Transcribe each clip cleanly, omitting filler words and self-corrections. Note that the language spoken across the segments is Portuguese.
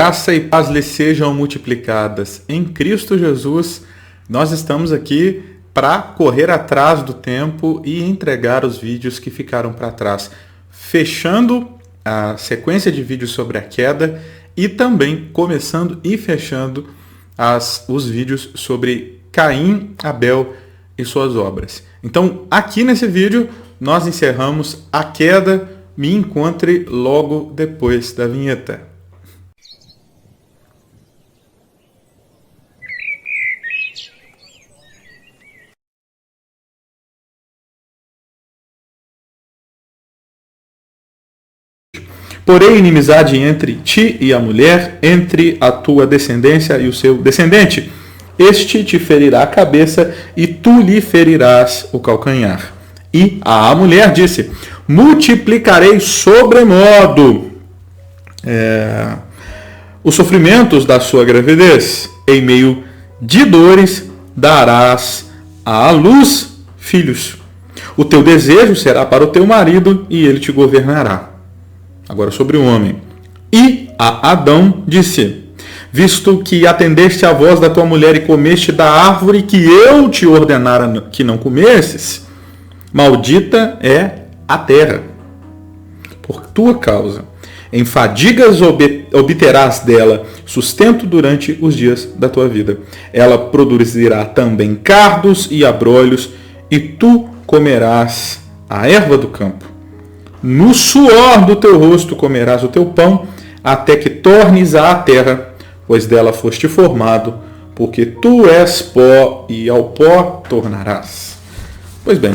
Graça e paz lhes sejam multiplicadas. Em Cristo Jesus, nós estamos aqui para correr atrás do tempo e entregar os vídeos que ficaram para trás, fechando a sequência de vídeos sobre a queda e também começando e fechando os vídeos sobre Caim, Abel e suas obras. Então, aqui nesse vídeo, nós encerramos a queda. Me encontre logo depois da vinheta. Porém, inimizade entre ti e a mulher, entre a tua descendência e o seu descendente. Este te ferirá a cabeça e tu lhe ferirás o calcanhar. E a mulher disse: multiplicarei sobremodo os sofrimentos da sua gravidez. Em meio de dores darás à luz filhos. O teu desejo será para o teu marido e ele te governará. Agora sobre o homem. E a Adão disse: visto que atendeste à voz da tua mulher e comeste da árvore que eu te ordenara que não comesses, maldita é a terra por tua causa. Em fadigas obterás dela sustento durante os dias da tua vida. Ela produzirá também cardos e abrolhos, e tu comerás a erva do campo. No suor do teu rosto comerás o teu pão, até que tornes à terra, pois dela foste formado, porque tu és pó e ao pó tornarás. Pois bem,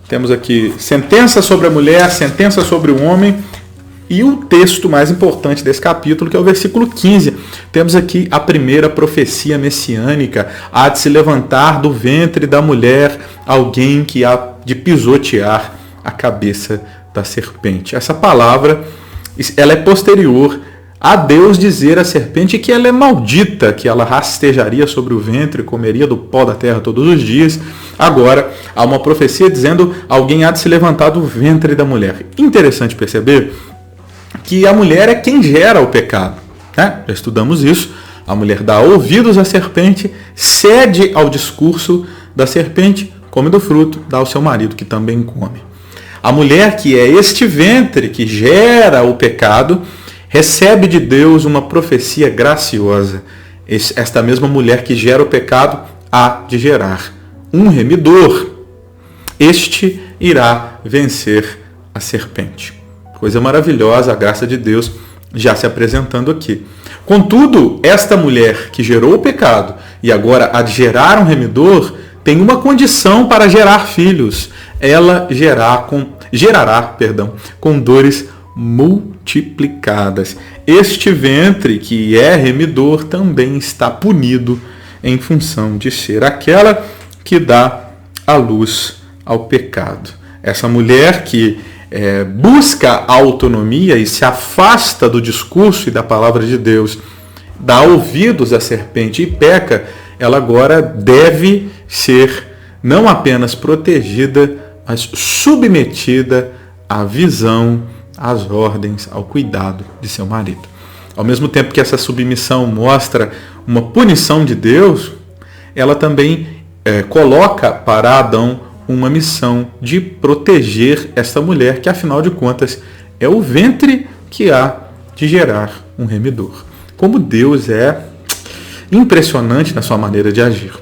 temos aqui sentença sobre a mulher, sentença sobre o homem, e o texto mais importante desse capítulo, que é o versículo 15. Temos aqui a primeira profecia messiânica: há de se levantar do ventre da mulher alguém que há de pisotear a cabeça da serpente. Essa palavra, ela é posterior a Deus dizer à serpente que ela é maldita, que ela rastejaria sobre o ventre, comeria do pó da terra todos os dias. Agora, há uma profecia dizendo: alguém há de se levantar do ventre da mulher. Interessante perceber que a mulher é quem gera o pecado, né? Já estudamos isso. A mulher dá ouvidos à serpente, cede ao discurso da serpente, come do fruto, dá ao seu marido, que também come. A mulher, que é este ventre que gera o pecado, recebe de Deus uma profecia graciosa. Esta mesma mulher que gera o pecado há de gerar um remidor. Este irá vencer a serpente. Coisa maravilhosa, a graça de Deus já se apresentando aqui. Contudo, esta mulher que gerou o pecado e agora há de gerar um remidor, tem uma condição para gerar filhos. Ela gerará com dores multiplicadas. Este ventre, que é remidor, também está punido em função de ser aquela que dá a luz ao pecado. Essa mulher que busca a autonomia e se afasta do discurso e da palavra de Deus, dá ouvidos à serpente e peca, ela agora deve ser não apenas protegida, mas submetida à visão, às ordens, ao cuidado de seu marido. Ao mesmo tempo que essa submissão mostra uma punição de Deus, ela também coloca para Adão uma missão de proteger esta mulher, que afinal de contas é o ventre que há de gerar um remidor. Como Deus é impressionante na sua maneira de agir.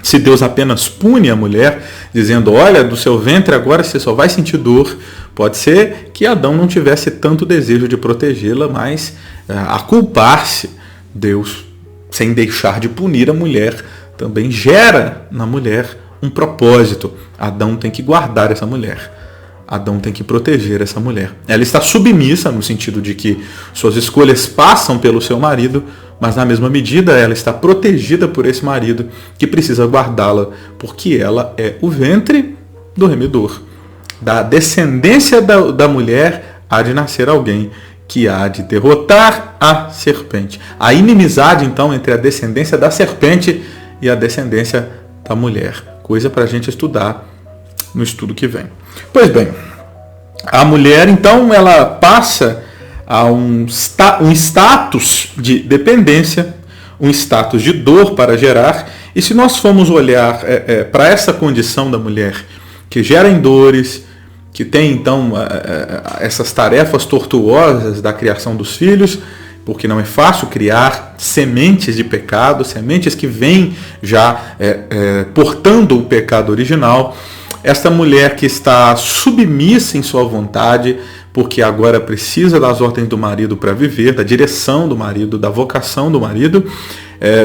Se Deus apenas pune a mulher, dizendo: olha, do seu ventre agora você só vai sentir dor, pode ser que Adão não tivesse tanto desejo de protegê-la, mas a culpar-se, Deus, sem deixar de punir a mulher, também gera na mulher um propósito. Adão tem que guardar essa mulher. Adão tem que proteger essa mulher. Ela está submissa no sentido de que suas escolhas passam pelo seu marido, mas na mesma medida ela está protegida por esse marido que precisa guardá-la, porque ela é o ventre do remidor. Da descendência da mulher há de nascer alguém que há de derrotar a serpente. A inimizade, então, entre a descendência da serpente e a descendência da mulher. Coisa para a gente estudar no estudo que vem. Pois bem, a mulher, então, ela passa a um status de dependência, um status de dor para gerar. E se nós formos olhar para essa condição da mulher que gera em dores, que tem então essas tarefas tortuosas da criação dos filhos, porque não é fácil criar sementes de pecado, sementes que vêm já portando o pecado original. Esta mulher que está submissa em sua vontade, porque agora precisa das ordens do marido para viver, da direção do marido, da vocação do marido,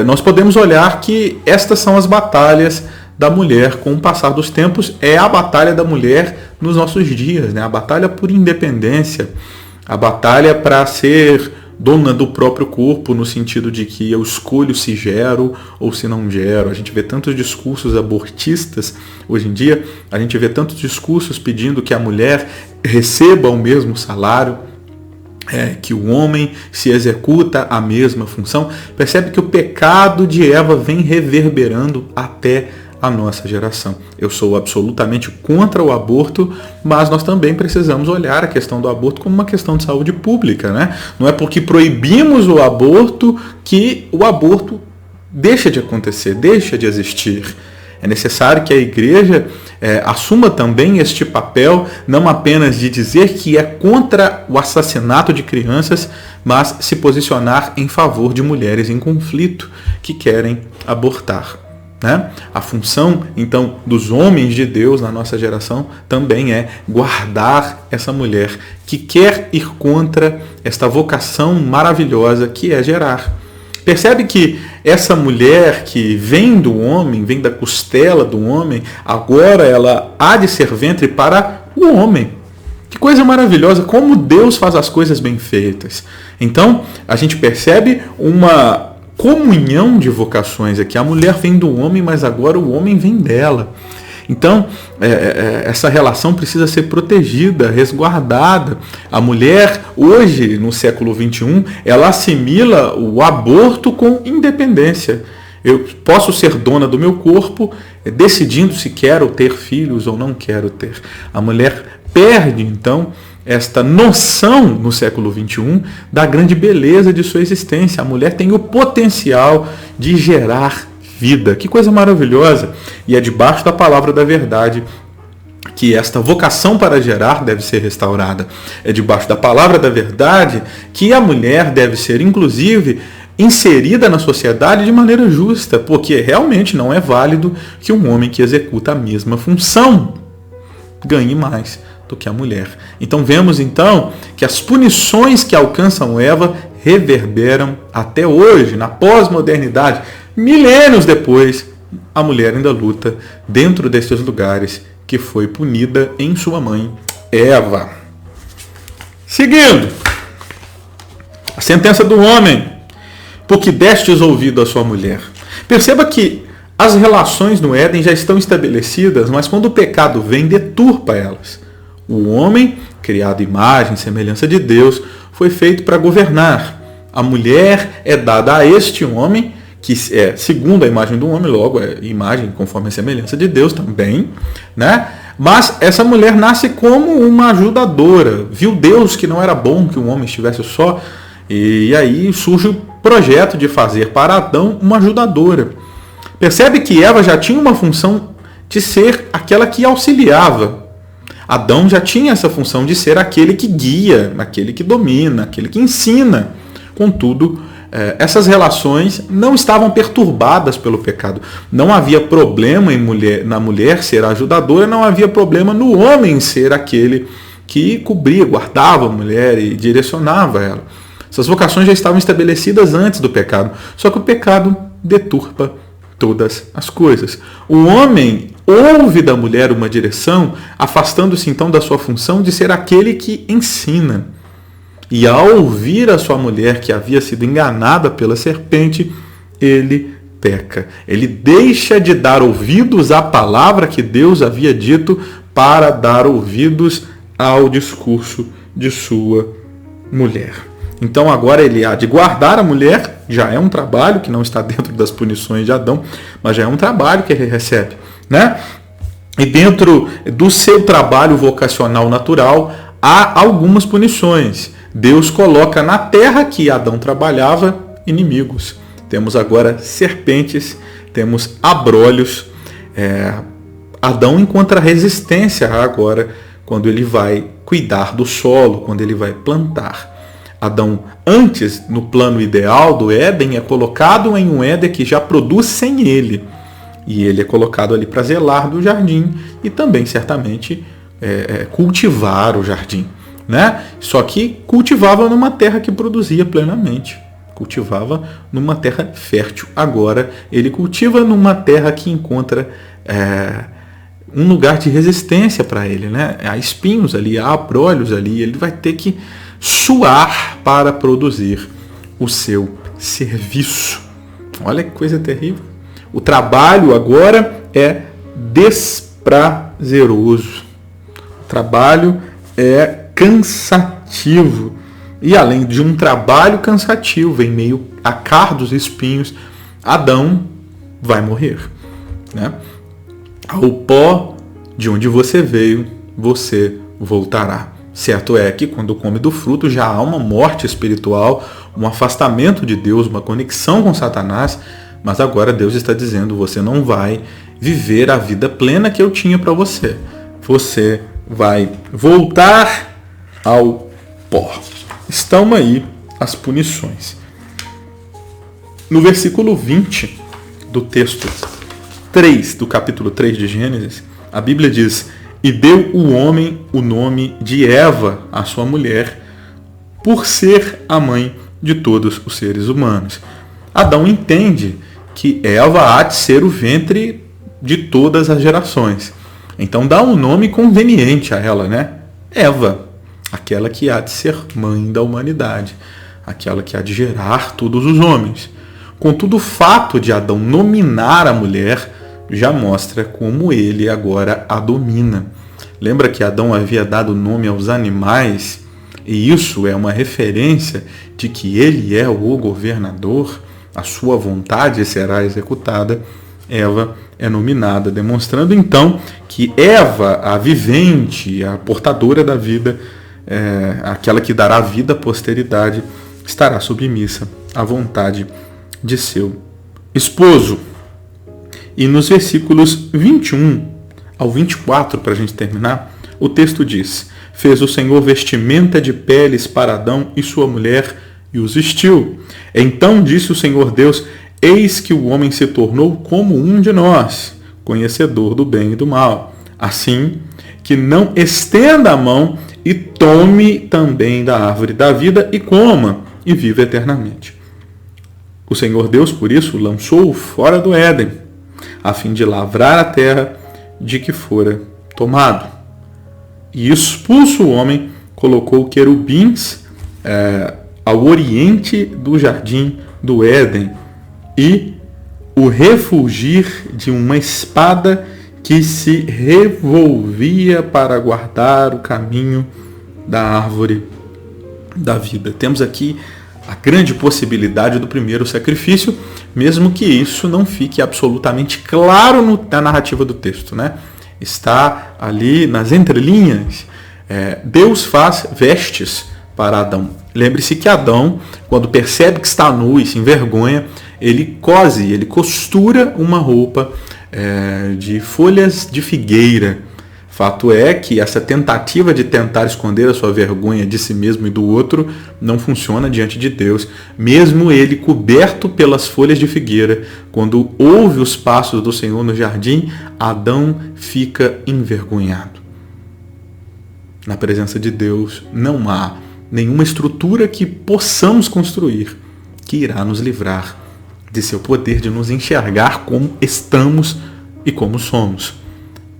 nós podemos olhar que estas são as batalhas da mulher com o passar dos tempos. É a batalha da mulher nos nossos dias, né? A batalha por independência, a batalha para ser dona do próprio corpo, no sentido de que eu escolho se gero ou se não gero. A gente vê tantos discursos abortistas hoje em dia, a gente vê tantos discursos pedindo que a mulher receba o mesmo salário, que o homem se executa a mesma função. Percebe que o pecado de Eva vem reverberando até a nossa geração. Eu sou absolutamente contra o aborto, mas nós também precisamos olhar a questão do aborto como uma questão de saúde pública, né? Não é porque proibimos o aborto que o aborto deixa de acontecer, deixa de existir. É necessário que a igreja assuma também este papel, não apenas de dizer que é contra o assassinato de crianças, mas se posicionar em favor de mulheres em conflito que querem abortar. Né? A função, então, dos homens de Deus na nossa geração também é guardar essa mulher que quer ir contra esta vocação maravilhosa que é gerar. Percebe que essa mulher que vem do homem, vem da costela do homem, agora ela há de ser ventre para o homem. Que coisa maravilhosa, como Deus faz as coisas bem feitas. Então, a gente percebe uma comunhão de vocações aqui. A mulher vem do homem, mas agora o homem vem dela. Então, essa relação precisa ser protegida, resguardada. A mulher, hoje, no século XXI, ela assimila o aborto com independência. Eu posso ser dona do meu corpo, decidindo se quero ter filhos ou não quero ter. A mulher perde, então, esta noção no século XXI da grande beleza de sua existência. A mulher tem o potencial de gerar vida. Que coisa maravilhosa! E é debaixo da palavra da verdade que esta vocação para gerar deve ser restaurada. É debaixo da palavra da verdade que a mulher deve ser, inclusive, inserida na sociedade de maneira justa, porque realmente não é válido que um homem que executa a mesma função ganhe mais do que a mulher. Então vemos então que as punições que alcançam Eva reverberam até hoje, na pós-modernidade. Milênios depois, a mulher ainda luta dentro desses lugares que foi punida em sua mãe, Eva. Seguindo, a sentença do homem, porque destes ouvido à sua mulher. Perceba que as relações no Éden já estão estabelecidas, mas quando o pecado vem, deturpa elas. O homem, criado à imagem e semelhança de Deus, foi feito para governar. A mulher é dada a este homem, que é segundo a imagem do homem, logo é imagem conforme a semelhança de Deus também, né? Mas essa mulher nasce como uma ajudadora. Viu Deus que não era bom que o homem estivesse só, e aí surge o projeto de fazer para Adão uma ajudadora. Percebe que Eva já tinha uma função de ser aquela que auxiliava. Adão já tinha essa função de ser aquele que guia, aquele que domina, aquele que ensina. Contudo, essas relações não estavam perturbadas pelo pecado. Não havia problema na mulher ser a ajudadora, não havia problema no homem ser aquele que cobria, guardava a mulher e direcionava ela. Essas vocações já estavam estabelecidas antes do pecado, só que o pecado deturpa todas as coisas. O homem ouve da mulher uma direção, afastando-se então da sua função de ser aquele que ensina. E ao ouvir a sua mulher que havia sido enganada pela serpente, ele peca. Ele deixa de dar ouvidos à palavra que Deus havia dito para dar ouvidos ao discurso de sua mulher. Então agora ele há de guardar a mulher, já é um trabalho que não está dentro das punições de Adão, mas já é um trabalho que ele recebe, né? E dentro do seu trabalho vocacional natural, há algumas punições. Deus coloca na terra que Adão trabalhava inimigos. Temos agora serpentes, temos abrolhos. Adão encontra resistência agora quando ele vai cuidar do solo, quando ele vai plantar. Adão, antes, no plano ideal do Éden, é colocado em um Éden que já produz sem ele. E ele é colocado ali para zelar do jardim e também, certamente, cultivar o jardim, né? Só que cultivava numa terra que produzia plenamente. Cultivava numa terra fértil. Agora, ele cultiva numa terra que encontra um lugar de resistência para ele, né? Há espinhos ali, há abrolhos ali. Ele vai ter que suar para produzir o seu serviço. Olha que coisa terrível. O trabalho agora é desprazeroso. O trabalho é cansativo. E além de um trabalho cansativo, em meio a cardos e espinhos, Adão vai morrer, né? Ao pó de onde você veio, você voltará. Certo é que quando come do fruto já há uma morte espiritual, um afastamento de Deus, uma conexão com Satanás, mas agora Deus está dizendo, você não vai viver a vida plena que eu tinha para você. Você vai voltar ao pó. Estão aí as punições. No versículo 20 do texto 3, do capítulo 3 de Gênesis, a Bíblia diz: e deu o homem o nome de Eva, a sua mulher, por ser a mãe de todos os seres humanos. Adão entende que Eva há de ser o ventre de todas as gerações. Então dá um nome conveniente a ela, né? Eva, aquela que há de ser mãe da humanidade, aquela que há de gerar todos os homens. Contudo, o fato de Adão nominar a mulher já mostra como ele agora a domina. Lembra que Adão havia dado nome aos animais? E isso é uma referência de que ele é o governador, a sua vontade será executada. Eva é nominada, demonstrando então que Eva, a vivente, a portadora da vida, aquela que dará vida à posteridade, estará submissa à vontade de seu esposo. E nos versículos 21 ao 24, para a gente terminar, o texto diz: fez o Senhor vestimenta de peles para Adão e sua mulher e os vestiu. Então disse o Senhor Deus: eis que o homem se tornou como um de nós, conhecedor do bem e do mal. Assim que não estenda a mão e tome também da árvore da vida e coma e viva eternamente. O Senhor Deus, por isso, lançou-o fora do Éden, a fim de lavrar a terra de que fora tomado. E expulso o homem, colocou querubins ao oriente do jardim do Éden e o refulgir de uma espada que se revolvia para guardar o caminho da árvore da vida. Temos aqui a grande possibilidade do primeiro sacrifício, mesmo que isso não fique absolutamente claro na narrativa do texto, né? Está ali nas entrelinhas. Deus faz vestes para Adão. Lembre-se que Adão, quando percebe que está nu e se envergonha, ele costura uma roupa de folhas de figueira. Fato é que essa tentativa de tentar esconder a sua vergonha de si mesmo e do outro não funciona diante de Deus. Mesmo ele coberto pelas folhas de figueira, quando ouve os passos do Senhor no jardim, Adão fica envergonhado. Na presença de Deus não há nenhuma estrutura que possamos construir que irá nos livrar de seu poder de nos enxergar como estamos e como somos.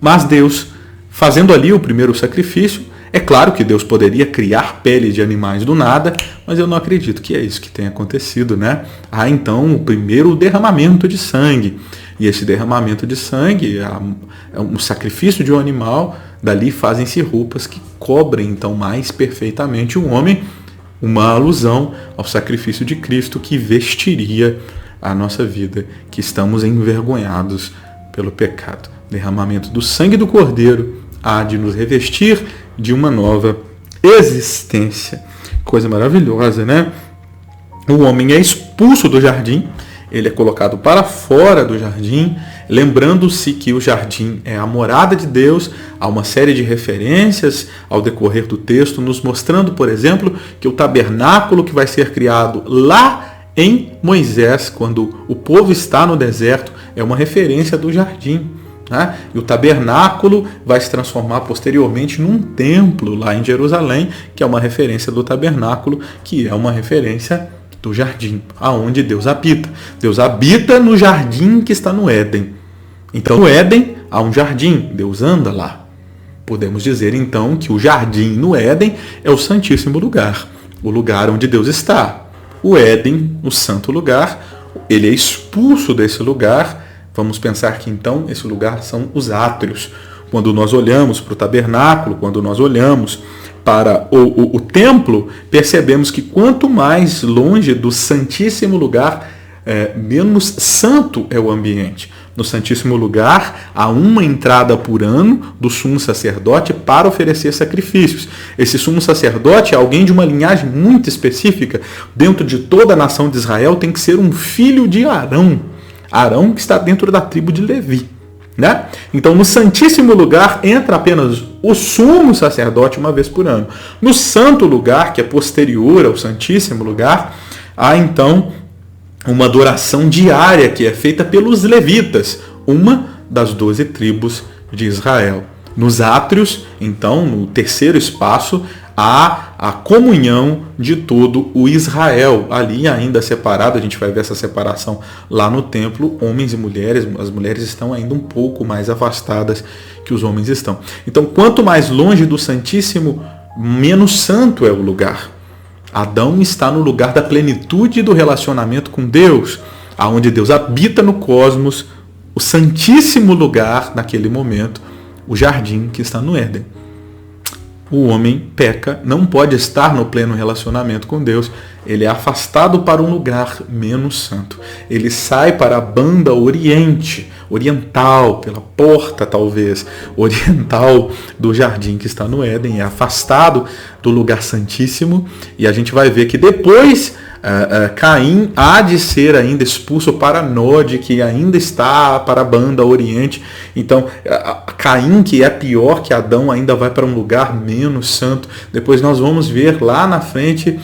Mas Deus, fazendo ali o primeiro sacrifício, é claro que Deus poderia criar pele de animais do nada, mas eu não acredito que é isso que tenha acontecido, né? Há então o primeiro derramamento de sangue. E esse derramamento de sangue é um sacrifício de um animal, dali fazem-se roupas que cobrem então mais perfeitamente o homem, uma alusão ao sacrifício de Cristo que vestiria a nossa vida, que estamos envergonhados pelo pecado. Derramamento do sangue do Cordeiro há de nos revestir de uma nova existência. Coisa maravilhosa, né? O homem é expulso do jardim, ele é colocado para fora do jardim, lembrando-se que o jardim é a morada de Deus. Há uma série de referências ao decorrer do texto, nos mostrando, por exemplo, que o tabernáculo que vai ser criado lá em Moisés, quando o povo está no deserto, é uma referência do jardim. Né? E o tabernáculo vai se transformar posteriormente num templo lá em Jerusalém, que é uma referência do tabernáculo, que é uma referência do jardim, aonde Deus habita. Deus habita no jardim que está no Éden. Então, no Éden há um jardim, Deus anda lá. Podemos dizer, então, que o jardim no Éden é o Santíssimo Lugar, o lugar onde Deus está. O Éden, o santo lugar, ele é expulso desse lugar. Vamos pensar que, então, esse lugar são os átrios. Quando nós olhamos para o tabernáculo, quando nós olhamos para o templo, percebemos que quanto mais longe do Santíssimo Lugar, menos santo é o ambiente. No Santíssimo Lugar, há uma entrada por ano do sumo sacerdote para oferecer sacrifícios. Esse sumo sacerdote é alguém de uma linhagem muito específica. Dentro de toda a nação de Israel tem que ser um filho de Arão. Arão que está dentro da tribo de Levi. Né? Então, no Santíssimo Lugar entra apenas o sumo sacerdote uma vez por ano. No Santo Lugar, que é posterior ao Santíssimo Lugar, há então uma adoração diária que é feita pelos levitas, uma das 12 tribos de Israel. Nos átrios, então, no terceiro espaço, há a comunhão de todo o Israel. Ali ainda separado, a gente vai ver essa separação lá no templo, homens e mulheres. As mulheres estão ainda um pouco mais afastadas que os homens estão. Então, quanto mais longe do Santíssimo, menos santo é o lugar. Adão está no lugar da plenitude do relacionamento com Deus, aonde Deus habita no cosmos, o santíssimo lugar naquele momento, o jardim que está no Éden. O homem peca, não pode estar no pleno relacionamento com Deus, ele é afastado para um lugar menos santo. Ele sai para a banda oriental, pela porta talvez, oriental do jardim que está no Éden, é afastado do lugar santíssimo, e a gente vai ver que depois Caim há de ser ainda expulso para Nod, que ainda está para a banda oriente. Então, Caim, que é pior que Adão, ainda vai para um lugar menos santo. Depois nós vamos ver lá na frente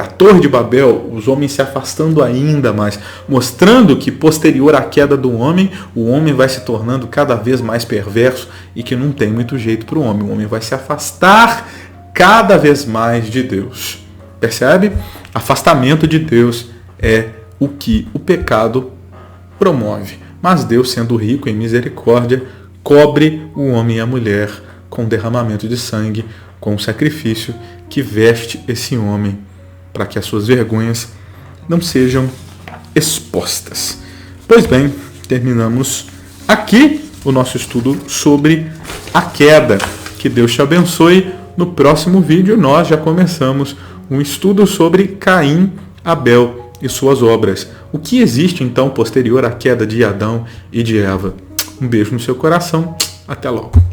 a Torre de Babel, os homens se afastando ainda mais, mostrando que posterior à queda do homem, o homem vai se tornando cada vez mais perverso e que não tem muito jeito para o homem. O homem vai se afastar cada vez mais de Deus. Percebe? Afastamento de Deus é o que o pecado promove. Mas Deus, sendo rico em misericórdia, cobre o homem e a mulher com derramamento de sangue, com o sacrifício que veste esse homem, para que as suas vergonhas não sejam expostas. Pois bem, terminamos aqui o nosso estudo sobre a queda. Que Deus te abençoe. No próximo vídeo nós já começamos um estudo sobre Caim, Abel e suas obras. O que existe então posterior à queda de Adão e de Eva? Um beijo no seu coração. Até logo.